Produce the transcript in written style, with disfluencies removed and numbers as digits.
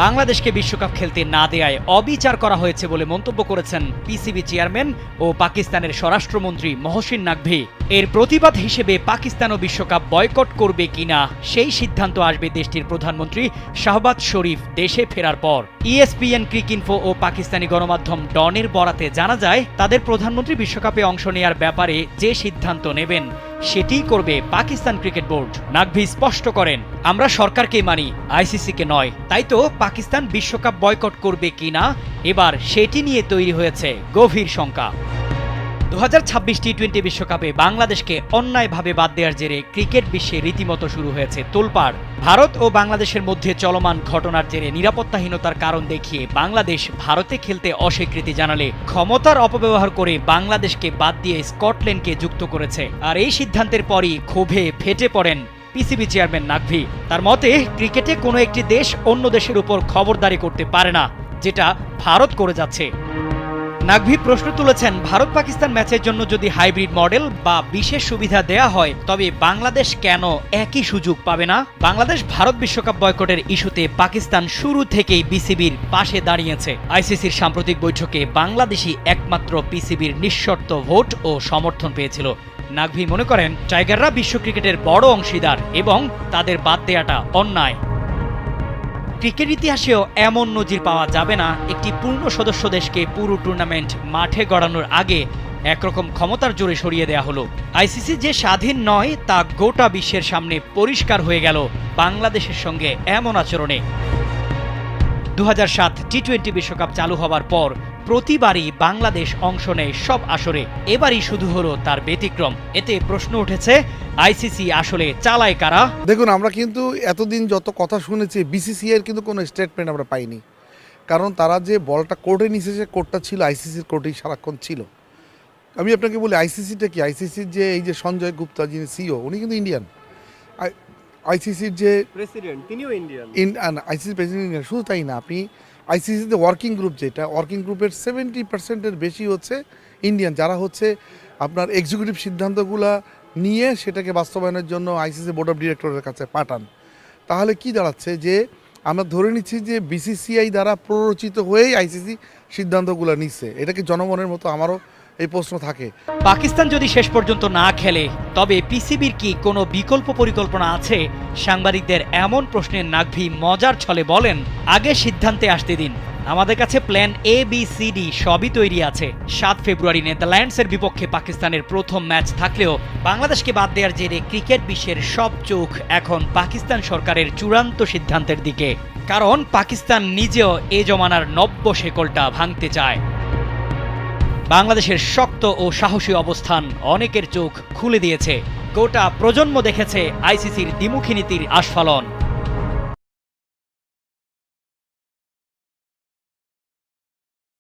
বাংলাদেশকে বিশ্বকাপ খেলতে না দেয়ায় অবিচার করা হয়েছে বলে মন্তব্য করেছেন পিসিবি চেয়ারম্যান ও পাকিস্তানের স্বরাষ্ট্রমন্ত্রী মহসিন নাকভি। এর প্রতিবাদ হিসেবে পাকিস্তানও বিশ্বকাপ বয়কট করবে কিনা সেই সিদ্ধান্ত আসবে দেশটির প্রধানমন্ত্রী শাহবাজ শরীফ দেশে ফেরার পর। ইএসপিএন ক্রিকইনফো ও পাকিস্তানি গণমাধ্যম ডনের বরাতে জানা যায়, তাদের প্রধানমন্ত্রী বিশ্বকাপে অংশ নেয়ার ব্যাপারে যে সিদ্ধান্ত নেবেন সেটিই করবে পাকিস্তান ক্রিকেট বোর্ড। নাকভি স্পষ্ট করেন, আমরা সরকারকে মানি, আইসিসিকে নয়। তাই তো পাকিস্তান বিশ্বকাপ বয়কট করবে কিনা এবার সেটি নিয়ে তৈরি হয়েছে গভীর শঙ্কা। 2026 টি-20 বিশ্বকাপে বাংলাদেশকে অন্যায়ভাবে বাদ দেওয়ার জেরে ক্রিকেট বিশ্বে রীতিমতো শুরু হয়েছে তোলপাড়। ভারত ও বাংলাদেশের মধ্যে চলমান ঘটনার জেরে নিরাপত্তাহীনতার কারণ দেখিয়ে বাংলাদেশ ভারতে খেলতে অস্বীকৃতি জানালে ক্ষমতার অপব্যবহার করে বাংলাদেশকে বাদ দিয়ে স্কটল্যান্ডকে যুক্ত করেছে। আর এই সিদ্ধান্তের পরই ক্ষোভে ফেটে পড়েন পিসিবি চেয়ারম্যান নাকভি। তার মতে, ক্রিকেটে কোনো একটি দেশ অন্য দেশের উপর খবরদারি করতে পারে না, যেটা ভারত করে যাচ্ছে। নাকভি প্রশ্ন তুলেছেন, ভারত পাকিস্তান ম্যাচের জন্য যদি হাইব্রিড মডেল বা বিশেষ সুবিধা দেয়া হয় তবে বাংলাদেশ কেন একই সুযোগ পাবে না? বাংলাদেশ ভারত বিশ্বকাপ বয়কটের ইস্যুতে পাকিস্তান শুরু থেকেই বিসিবির পাশে দাঁড়িয়েছে। আইসিসির সাম্প্রতিক বৈঠকে বাংলাদেশই একমাত্র পিসিবির নিঃশর্ত ভোট ও সমর্থন পেয়েছিল। নাকভি মনে করেন, টাইগাররা বিশ্ব ক্রিকেটের বড় অংশীদার এবং তাদের বাদ দেয়াটা অন্যায়। ক্রিকেট ইতিহাসেও এমন নজির পাওয়া যাবে না, একটি পূর্ণ সদস্য দেশকে পুরো টুর্নামেন্ট মাঠে গড়ানোর আগে একরকম ক্ষমতার জোরে সরিয়ে দেয়া হলো। আইসিসি যে স্বাধীন নয় তা গোটা বিশ্বের সামনে পরিষ্কার হয়ে গেল বাংলাদেশের সঙ্গে এমন আচরণে। 2007 টি-20 বিশ্বকাপ চালু হওয়ার পর প্রতিবারই বাংলাদেশ অংশ নেয় সব আসরে, এবারই শুধু হলো তার ব্যতিক্রম। এতে প্রশ্ন উঠেছে, আইসিসি আসলে চালায় কারা? দেখুন, আমরা কিন্তু এতদিন যত কথা শুনেছি বিসিসিআই এর কিন্তু কোনো স্টেটমেন্ট আমরা পাইনি, কারণ তারা যে বলটা কোর্টে নিছে সে কোর্টটা ছিল আইসিসির কোর্টেই সারাক্ষণ ছিল। আমি আপনাকে বলি, আইসিসিটা কি, আইসিসির যে এই যে সঞ্জয় গুপ্তা যিনি সিও, উনি কিন্তু ইন্ডিয়ান। আইসিসির যে প্রেসিডেন্ট তিনিও ইন্ডিয়ান। ICC president Indian. শুধু তাই না, আপনি আইসিসিতে ওয়ার্কিং গ্রুপ, যেটা ওয়ার্কিং গ্রুপের 70% বেশি হচ্ছে ইন্ডিয়ান, যারা হচ্ছে আপনার এক্সিকিউটিভ সিদ্ধান্তগুলো নিয়ে সেটাকে বাস্তবায়নের জন্য আইসিসি বোর্ড অফ ডিরেক্টরের কাছে পাঠান। তাহলে কি দাঁড়াচ্ছে, যে আমরা ধরে নিচ্ছি যে বিসিসিআই দ্বারা প্ররোচিত হয়েই আইসিসি সিদ্ধান্তগুলো নিচ্ছে। এটা কি জনগণের মতো? আমারও এই প্রশ্ন থাকে। পাকিস্তান যদি শেষ পর্যন্ত না খেলে তবে পিসিবির কি কোনো বিকল্প পরিকল্পনা আছে? সাংবাদিকদের এমন প্রশ্নে নাকভি মজার ছলে বলেন, আগে সিদ্ধান্তে আসতে দিন, আমাদের কাছে প্ল্যান ABCD সবই তৈরি আছে। 7 ফেব্রুয়ারি নেদারল্যান্ডসের বিপক্ষে পাকিস্তানের প্রথম ম্যাচ থাকলেও বাংলাদেশকে বাদ দেওয়ার জেরে ক্রিকেট বিশ্বের সব চোখ এখন পাকিস্তান সরকারের চূড়ান্ত সিদ্ধান্তের দিকে। কারণ পাকিস্তান নিজেও এ জমানার নব্য শেকলটা ভাঙতে চায়। বাংলাদেশের শক্ত ও সাহসী অবস্থান অনেকের চোখ খুলে দিয়েছে। গোটা প্রজন্ম দেখেছে আইসিসির দ্বিমুখী নীতির আস্ফালন।